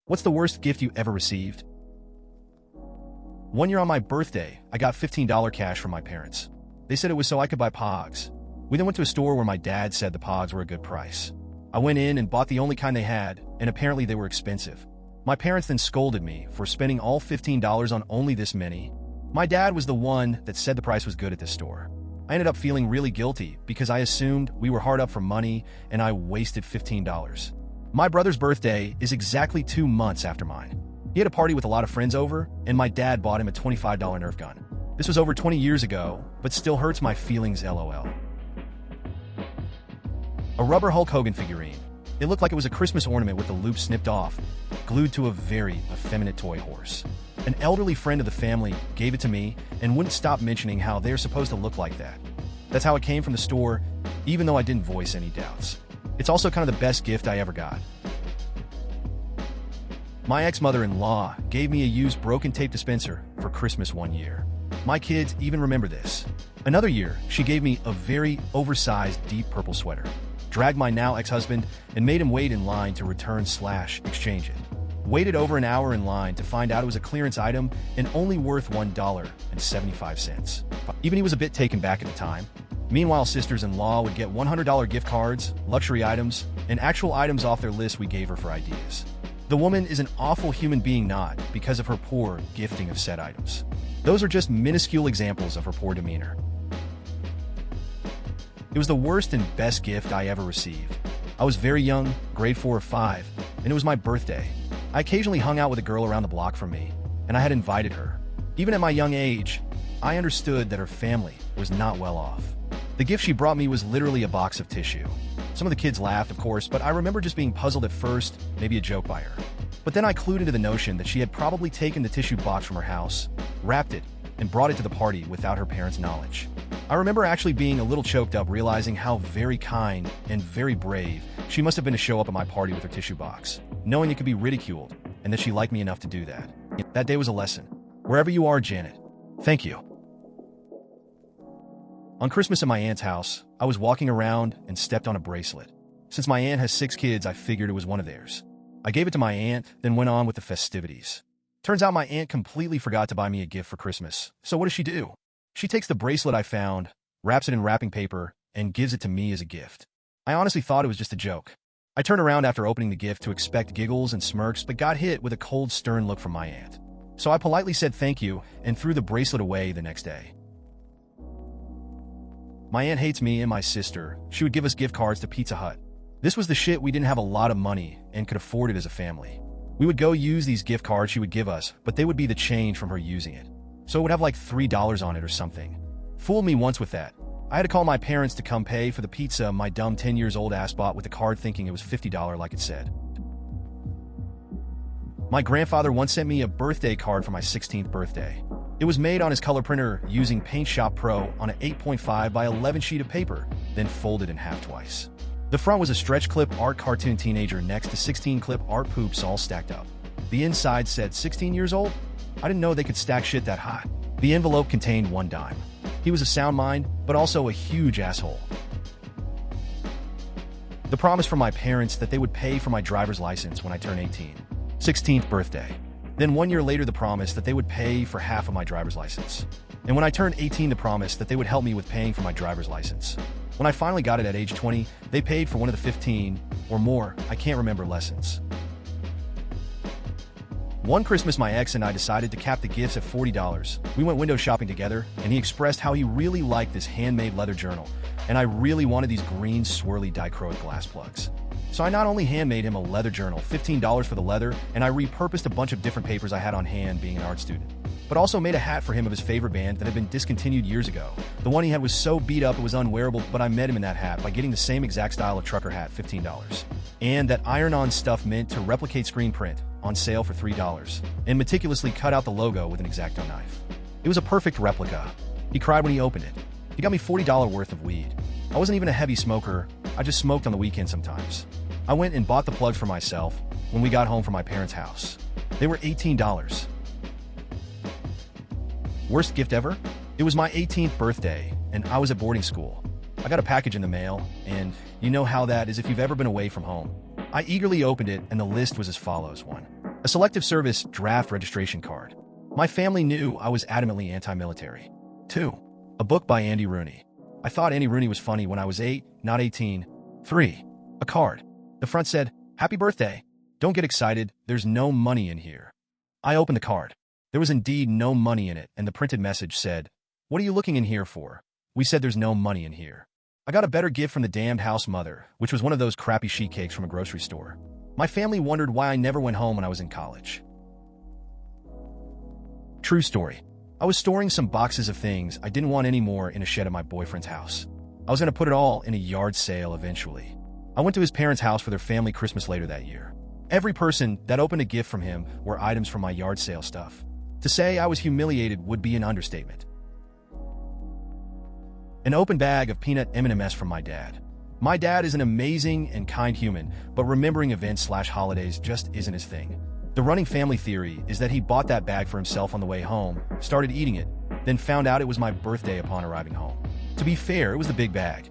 What's the worst gift you ever received? One year on my birthday, I got $15 cash from my parents. They said it was so I could buy Pogs. We then went to a store where my dad said the Pogs were a good price. I went in and bought the only kind they had, and apparently they were expensive. My parents then scolded me for spending all $15 on only this many. My dad was the one that said the price was good at this store. I ended up feeling really guilty because I assumed we were hard up for money and I wasted $15. My brother's birthday is exactly 2 months after mine. He had a party with a lot of friends over, and my dad bought him a $25 Nerf gun. This was over 20 years ago, but still hurts my feelings, lol. A rubber Hulk Hogan figurine. It looked like it was a Christmas ornament with the loop snipped off, glued to a very effeminate toy horse. An elderly friend of the family gave it to me and wouldn't stop mentioning how they're supposed to look like that. That's how it came from the store, even though I didn't voice any doubts. It's also kind of the best gift I ever got. My ex-mother-in-law gave me a used broken tape dispenser for Christmas one year. My kids even remember this. Another year, she gave me a very oversized deep purple sweater, dragged my now ex-husband, and made him wait in line to return/exchange it. Waited over an hour in line to find out it was a clearance item and only worth $1.75. Even he was a bit taken back at the time. Meanwhile, sisters-in-law would get $100 gift cards, luxury items, and actual items off their list we gave her for ideas. The woman is an awful human being, not because of her poor gifting of said items. Those are just minuscule examples of her poor demeanor. It was the worst and best gift I ever received. I was very young, grade 4 or 5, and it was my birthday. I occasionally hung out with a girl around the block from me, and I had invited her. Even at my young age, I understood that her family was not well off. The gift she brought me was literally a box of tissue. Some of the kids laughed, of course, but I remember just being puzzled at first, maybe a joke by her. But then I clued into the notion that she had probably taken the tissue box from her house, wrapped it, and brought it to the party without her parents' knowledge. I remember actually being a little choked up, realizing how very kind and very brave she must have been to show up at my party with her tissue box, knowing it could be ridiculed, and that she liked me enough to do that. That day was a lesson. Wherever you are, Janet, thank you. On Christmas at my aunt's house, I was walking around and stepped on a bracelet. Since my aunt has 6 kids, I figured it was one of theirs. I gave it to my aunt, then went on with the festivities. Turns out my aunt completely forgot to buy me a gift for Christmas. So what does she do? She takes the bracelet I found, wraps it in wrapping paper, and gives it to me as a gift. I honestly thought it was just a joke. I turned around after opening the gift to expect giggles and smirks, but got hit with a cold, stern look from my aunt. So I politely said thank you and threw the bracelet away the next day. My aunt hates me and my sister. She would give us gift cards to Pizza Hut. This was the shit. We didn't have a lot of money and could afford it as a family. We would go use these gift cards she would give us, but they would be the change from her using it. So it would have like $3 on it or something. Fooled me once with that. I had to call my parents to come pay for the pizza my dumb 10 years old ass bought with the card, thinking it was $50 like it said. My grandfather once sent me a birthday card for my 16th birthday. It was made on his color printer using Paint Shop Pro on an 8.5 by 11 sheet of paper, then folded in half twice. The front was a stretch clip art cartoon teenager next to 16 clip art poops all stacked up. The inside said 16 years old? I didn't know they could stack shit that high. The envelope contained $1. He was a sound mind, but also a huge asshole. The promise from my parents that they would pay for my driver's license when I turn 18. 16th birthday. Then 1 year later, the promise that they would pay for half of my driver's license. And when I turned 18, the promise that they would help me with paying for my driver's license. When I finally got it at age 20, they paid for one of the 15 or more, I can't remember, lessons. One Christmas, my ex and I decided to cap the gifts at $40. We went window shopping together, and he expressed how he really liked this handmade leather journal, and I really wanted these green swirly dichroic glass plugs. So I not only handmade him a leather journal, $15 for the leather, and I repurposed a bunch of different papers I had on hand being an art student, but also made a hat for him of his favorite band that had been discontinued years ago. The one he had was so beat up it was unwearable, but I met him in that hat by getting the same exact style of trucker hat, $15. And that iron-on stuff mint to replicate screen print, on sale for $3, and meticulously cut out the logo with an X-Acto knife. It was a perfect replica. He cried when he opened it. He got me $40 worth of weed. I wasn't even a heavy smoker, I just smoked on the weekend sometimes. I went and bought the plugs for myself when we got home from my parents' house. They were $18. Worst gift ever? It was my 18th birthday, and I was at boarding school. I got a package in the mail, and you know how that is if you've ever been away from home. I eagerly opened it, and the list was as follows. 1. A selective service draft registration card. My family knew I was adamantly anti-military. 2. A book by Andy Rooney. I thought Andy Rooney was funny when I was 8, not 18. 3. A card. The front said, "Happy birthday. Don't get excited, there's no money in here." I opened the card. There was indeed no money in it, and the printed message said, "What are you looking in here for? We said there's no money in here." I got a better gift from the damned house mother, which was one of those crappy sheet cakes from a grocery store. My family wondered why I never went home when I was in college. True story. I was storing some boxes of things I didn't want anymore in a shed at my boyfriend's house. I was going to put it all in a yard sale eventually. I went to his parents' house for their family Christmas later that year. Every person that opened a gift from him were items from my yard sale stuff. To say I was humiliated would be an understatement. An open bag of peanut M&Ms from my dad. My dad is an amazing and kind human, but remembering events/holidays just isn't his thing. The running family theory is that he bought that bag for himself on the way home, started eating it, then found out it was my birthday upon arriving home. To be fair, it was the big bag.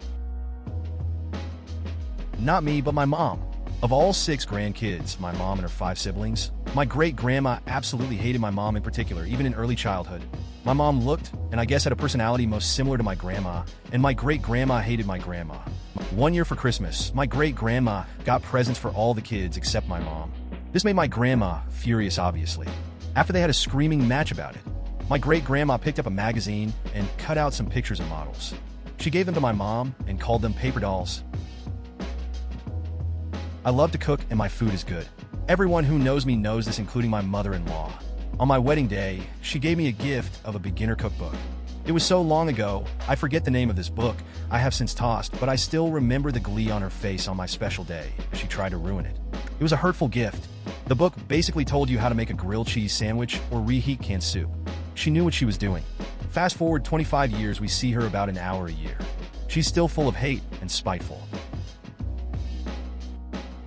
Not me, but my mom. Of all 6 grandkids, my mom and her 5 siblings, my great-grandma absolutely hated my mom in particular, even in early childhood. My mom looked, and I guess had a personality most similar to my grandma, and my great-grandma hated my grandma. One year for Christmas, my great-grandma got presents for all the kids except my mom. This made my grandma furious, obviously. After they had a screaming match about it, my great-grandma picked up a magazine and cut out some pictures of models. She gave them to my mom and called them paper dolls. I love to cook and my food is good. Everyone who knows me knows this, including my mother-in-law. On my wedding day, she gave me a gift of a beginner cookbook. It was so long ago, I forget the name of this book I have since tossed, but I still remember the glee on her face on my special day as she tried to ruin it. It was a hurtful gift. The book basically told you how to make a grilled cheese sandwich or reheat canned soup. She knew what she was doing. Fast forward 25 years, we see her about an hour a year. She's still full of hate and spiteful.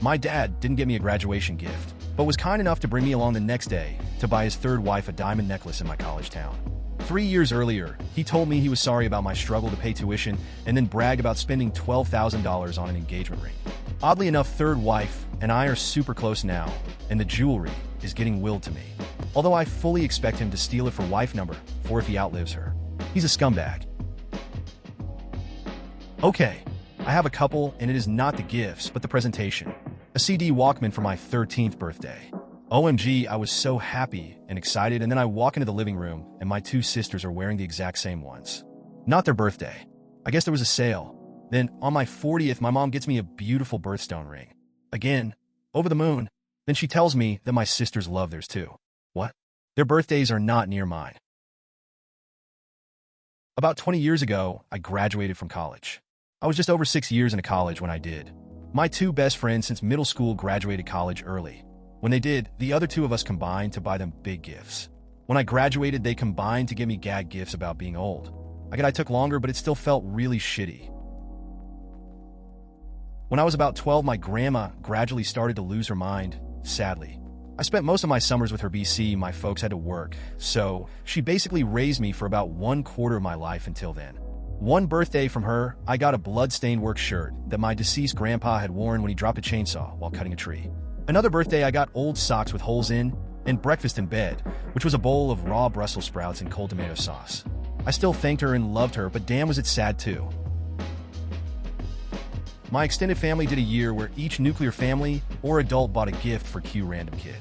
My dad didn't get me a graduation gift, but was kind enough to bring me along the next day to buy his third wife a diamond necklace in my college town. 3 years earlier, he told me he was sorry about my struggle to pay tuition and then bragged about spending $12,000 on an engagement ring. Oddly enough, third wife and I are super close now, and the jewelry is getting willed to me. Although I fully expect him to steal it for wife number 4 if he outlives her. He's a scumbag. Okay, I have a couple, and it is not the gifts, but the presentation. A CD Walkman for my 13th birthday. OMG, I was so happy and excited, and then I walk into the living room, and my 2 sisters are wearing the exact same ones. Not their birthday. I guess there was a sale. Then, on my 40th, my mom gets me a beautiful birthstone ring. Again, over the moon. Then she tells me that my sisters love theirs too. What? Their birthdays are not near mine. About 20 years ago, I graduated from college. I was just over 6 years into college when I did. My 2 best friends since middle school graduated college early. When they did, the other 2 of us combined to buy them big gifts. When I graduated, they combined to give me gag gifts about being old. I get I took longer, but it still felt really shitty. When I was about 12, my grandma gradually started to lose her mind, sadly. I spent most of my summers with her BC. My folks had to work, so she basically raised me for about 1/4 of my life until then. One birthday from her, I got a blood-stained work shirt that my deceased grandpa had worn when he dropped a chainsaw while cutting a tree. Another birthday, I got old socks with holes in, and breakfast in bed, which was a bowl of raw Brussels sprouts and cold tomato sauce. I still thanked her and loved her, but damn was it sad too. My extended family did a year where each nuclear family or adult bought a gift for Q random kid.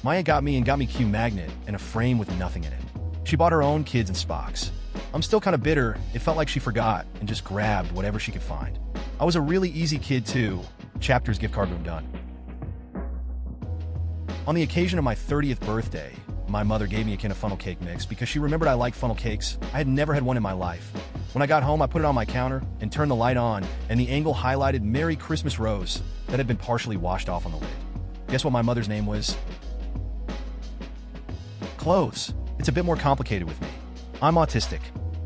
My aunt got me Q Magnet and a frame with nothing in it. She bought her own kids and Spocks. I'm still kind of bitter. It felt like she forgot and just grabbed whatever she could find. I was a really easy kid too. Chapters gift card room done. On the occasion of my 30th birthday, my mother gave me a can of funnel cake mix because she remembered I liked funnel cakes. I had never had one in my life. When I got home, I put it on my counter and turned the light on, and the angle highlighted Merry Christmas Rose that had been partially washed off on the lid. Guess what my mother's name was? Clothes. It's a bit more complicated with me. I'm autistic.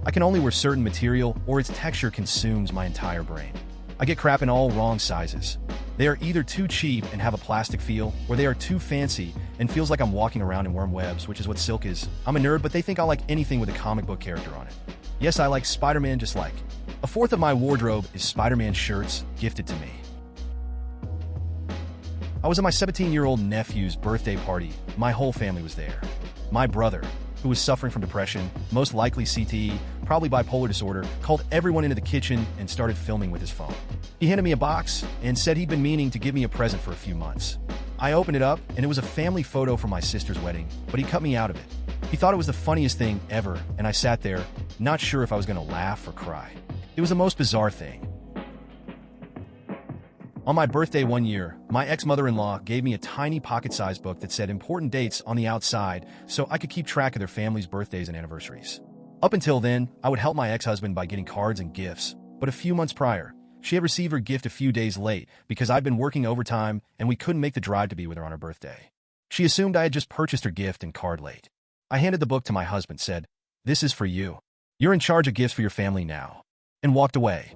I can only wear certain material or its texture consumes my entire brain. I get crap in all wrong sizes. They are either too cheap and have a plastic feel, or they are too fancy and feels like I'm walking around in worm webs, which is what silk is. I'm a nerd, but they think I like anything with a comic book character on it. Yes, I like Spider-Man just like. A fourth of my wardrobe is Spider-Man shirts gifted to me. I was at my 17-year-old nephew's birthday party. My whole family was there. My brother, who was suffering from depression, most likely CTE, probably bipolar disorder, called everyone into the kitchen and started filming with his phone. He handed me a box and said he'd been meaning to give me a present for a few months. I opened it up, and it was a family photo from my sister's wedding, but he cut me out of it. He thought it was the funniest thing ever, and I sat there, not sure if I was going to laugh or cry. It was the most bizarre thing. On my birthday one year, my ex-mother-in-law gave me a tiny pocket-sized book that said important dates on the outside so I could keep track of their family's birthdays and anniversaries. Up until then, I would help my ex-husband by getting cards and gifts, but a few months prior, she had received her gift a few days late because I'd been working overtime and we couldn't make the drive to be with her on her birthday. She assumed I had just purchased her gift and card late. I handed the book to my husband, said, "This is for you. You're in charge of gifts for your family now," and walked away.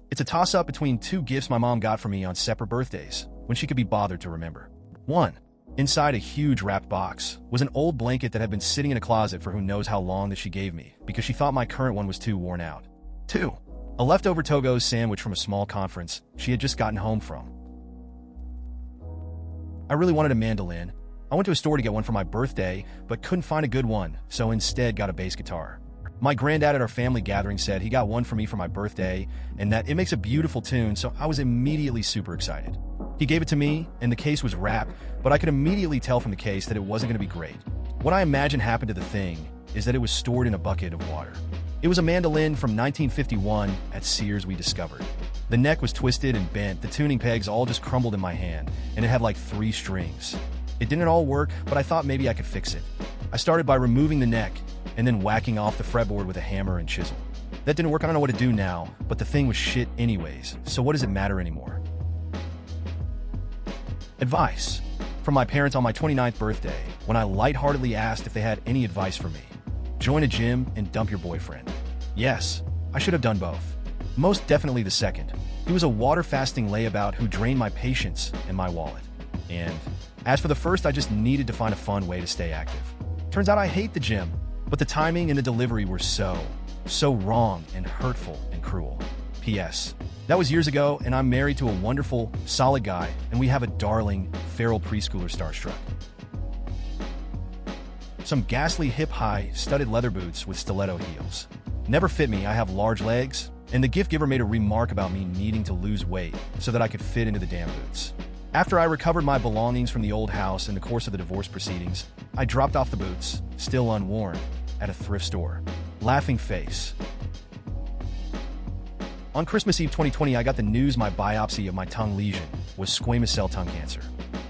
It's a toss-up between two gifts my mom got for me on separate birthdays, when she could be bothered to remember. 1. Inside a huge wrapped box was an old blanket that had been sitting in a closet for who knows how long that she gave me, because she thought my current one was too worn out. 2. A leftover Togo's sandwich from a small conference she had just gotten home from. I really wanted a mandolin. I went to a store to get one for my birthday, but couldn't find a good one, so instead got a bass guitar. My granddad at our family gathering said he got one for me for my birthday and that it makes a beautiful tune, so I was immediately super excited. He gave it to me, and the case was wrapped, but I could immediately tell from the case that it wasn't going to be great. What I imagine happened to the thing is that it was stored in a bucket of water. It was a mandolin from 1951 at Sears we discovered. The neck was twisted and bent, the tuning pegs all just crumbled in my hand, and it had like 3 strings. It didn't all work, but I thought maybe I could fix it. I started by removing the neck and then whacking off the fretboard with a hammer and chisel. That didn't work. I don't know what to do now, but the thing was shit anyways, so what does it matter anymore? Advice from my parents on my 29th birthday when I lightheartedly asked if they had any advice for me. Join a gym and dump your boyfriend. Yes, I should have done both. Most definitely the second. He was a water-fasting layabout who drained my patience and my wallet. And as for the first, I just needed to find a fun way to stay active. Turns out I hate the gym, but the timing and the delivery were so wrong and hurtful and cruel. P.S. That was years ago, and I'm married to a wonderful, solid guy, and we have a darling, feral preschooler starstruck. Some ghastly hip-high, studded leather boots with stiletto heels. Never fit me, I have large legs, and the gift giver made a remark about me needing to lose weight so that I could fit into the damn boots. After I recovered my belongings from the old house in the course of the divorce proceedings, I dropped off the boots, still unworn, at a thrift store. Laughing face. On Christmas Eve 2020, I got the news my biopsy of my tongue lesion was squamous cell tongue cancer.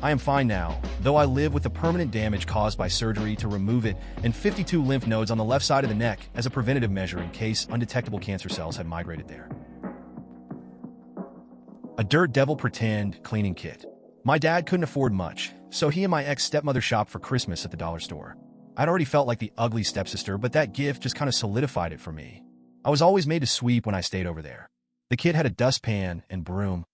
I am fine now, though I live with the permanent damage caused by surgery to remove it and 52 lymph nodes on the left side of the neck as a preventative measure in case undetectable cancer cells had migrated there. A Dirt Devil Pretend cleaning kit. My dad couldn't afford much, so he and my ex-stepmother shopped for Christmas at the dollar store. I'd already felt like the ugly stepsister, but that gift just kind of solidified it for me. I was always made to sweep when I stayed over there. The kit had a dustpan and broom.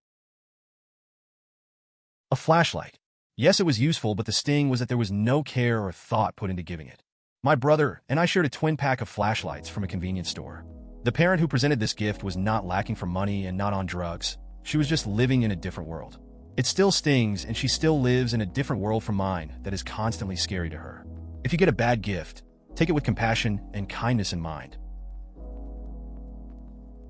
A flashlight. Yes, it was useful, but the sting was that there was no care or thought put into giving it. My brother and I shared a twin pack of flashlights from a convenience store. The parent who presented this gift was not lacking for money and not on drugs. She was just living in a different world. It still stings, and she still lives in a different world from mine that is constantly scary to her. If you get a bad gift, take it with compassion and kindness in mind.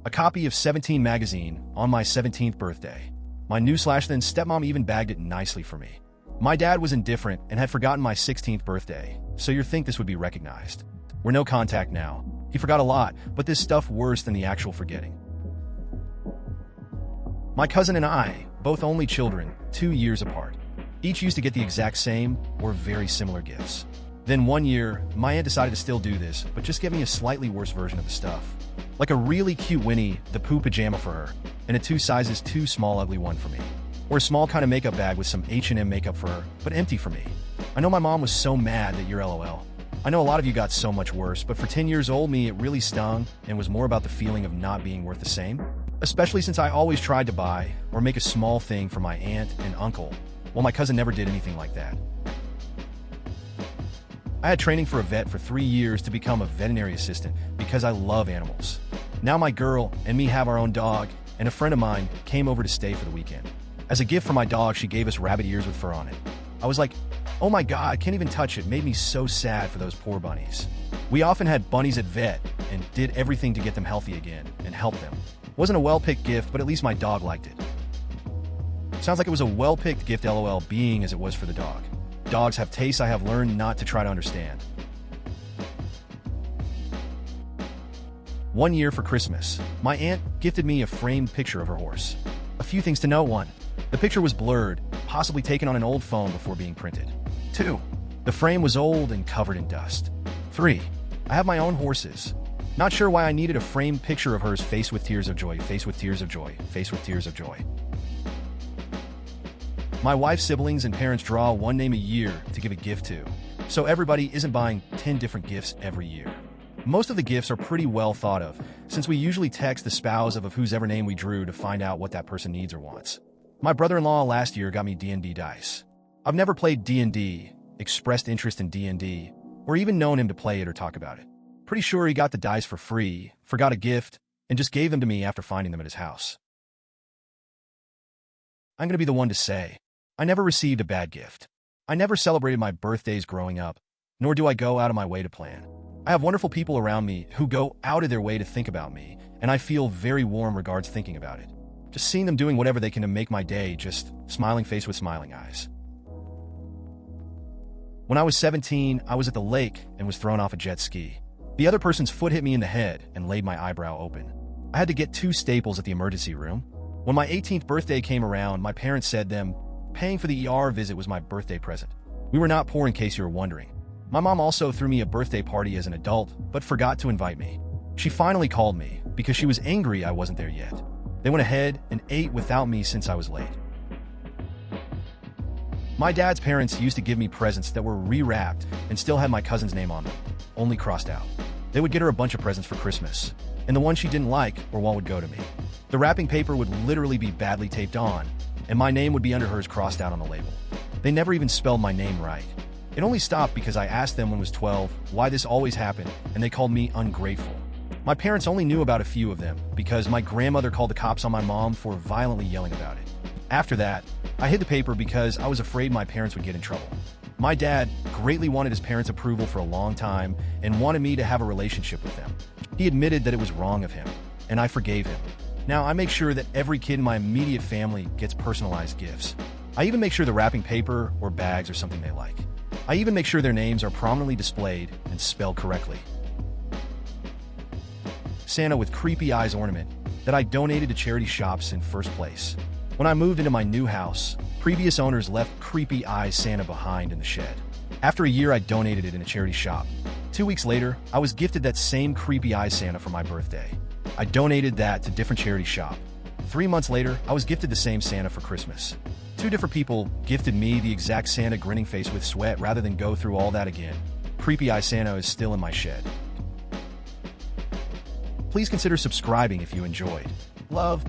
A copy of 17 magazine on my 17th birthday. My new/then stepmom even bagged it nicely for me. My dad was indifferent and had forgotten my 16th birthday, so you'd think this would be recognized. We're no contact now. He forgot a lot, but this stuff worse than the actual forgetting. My cousin and I, both only children, 2 years apart, each used to get the exact same or very similar gifts. Then one year, my aunt decided to still do this, but just get me a slightly worse version of the stuff. Like a really cute Winnie the Pooh pajama for her, and a 2 sizes too small ugly one for me. Or a small kind of makeup bag with some H&M makeup for her, but empty for me. I know my mom was so mad that you're LOL. I know a lot of you got so much worse, but for 10 years old me, it really stung and was more about the feeling of not being worth the same. Especially since I always tried to buy or make a small thing for my aunt and uncle, while my cousin never did anything like that. I had training for a vet for 3 years to become a veterinary assistant because I love animals. Now my girl and me have our own dog, and a friend of mine came over to stay for the weekend. As a gift for my dog, she gave us rabbit ears with fur on it. I was like, oh my god, I can't even touch it. It made me so sad for those poor bunnies. We often had bunnies at vet and did everything to get them healthy again and help them. Wasn't a well-picked gift, but at least my dog liked it. Sounds like it was a well-picked gift, lol, being as it was for the dog. Dogs have tastes I have learned not to try to understand. 1 year for Christmas, my aunt gifted me a framed picture of her horse. A few things to note. 1. The picture was blurred, possibly taken on an old phone before being printed. 2. The frame was old and covered in dust. 3. I have my own horses. Not sure why I needed a framed picture of hers, face with tears of joy, face with tears of joy, face with tears of joy. My wife's siblings and parents draw one name a year to give a gift to, so everybody isn't buying 10 different gifts every year. Most of the gifts are pretty well thought of, since we usually text the spouse of whosever name we drew to find out what that person needs or wants. My brother-in-law last year got me D&D dice. I've never played D&D, expressed interest in D&D, or even known him to play it or talk about it. Pretty sure he got the dice for free, forgot a gift, and just gave them to me after finding them at his house. I'm going to be the one to say, I never received a bad gift. I never celebrated my birthdays growing up, nor do I go out of my way to plan. I have wonderful people around me who go out of their way to think about me, and I feel very warm regards thinking about it. Just seeing them doing whatever they can to make my day, just smiling face with smiling eyes. When I was 17, I was at the lake and was thrown off a jet ski. The other person's foot hit me in the head and laid my eyebrow open. I had to get 2 staples at the emergency room. When my 18th birthday came around, my parents said them paying for the ER visit was my birthday present. We were not poor, in case you were wondering. My mom also threw me a birthday party as an adult, but forgot to invite me. She finally called me because she was angry I wasn't there yet. They went ahead and ate without me since I was late. My dad's parents used to give me presents that were rewrapped and still had my cousin's name on them, only crossed out. They would get her a bunch of presents for Christmas, and the one she didn't like or one would go to me. The wrapping paper would literally be badly taped on, and my name would be under hers crossed out on the label. They never even spelled my name right. It only stopped because I asked them when I was 12 why this always happened, and they called me ungrateful. My parents only knew about a few of them because my grandmother called the cops on my mom for violently yelling about it. After that, I hid the paper because I was afraid my parents would get in trouble. My dad greatly wanted his parents' approval for a long time and wanted me to have a relationship with them. He admitted that it was wrong of him, and I forgave him. Now I make sure that every kid in my immediate family gets personalized gifts. I even make sure the wrapping paper or bags are something they like. I even make sure their names are prominently displayed and spelled correctly. Santa with creepy eyes ornament that I donated to charity shops in first place. When I moved into my new house, previous owners left creepy eyes Santa behind in the shed. After a year, I donated it in a charity shop. 2 weeks later, I was gifted that same creepy eyes Santa for my birthday. I donated that to a different charity shop. 3 months later, I was gifted the same Santa for Christmas. 2 different people gifted me the exact Santa grinning face with sweat rather than go through all that again. Creepy Eye Santa is still in my shed. Please consider subscribing if you enjoyed. Love.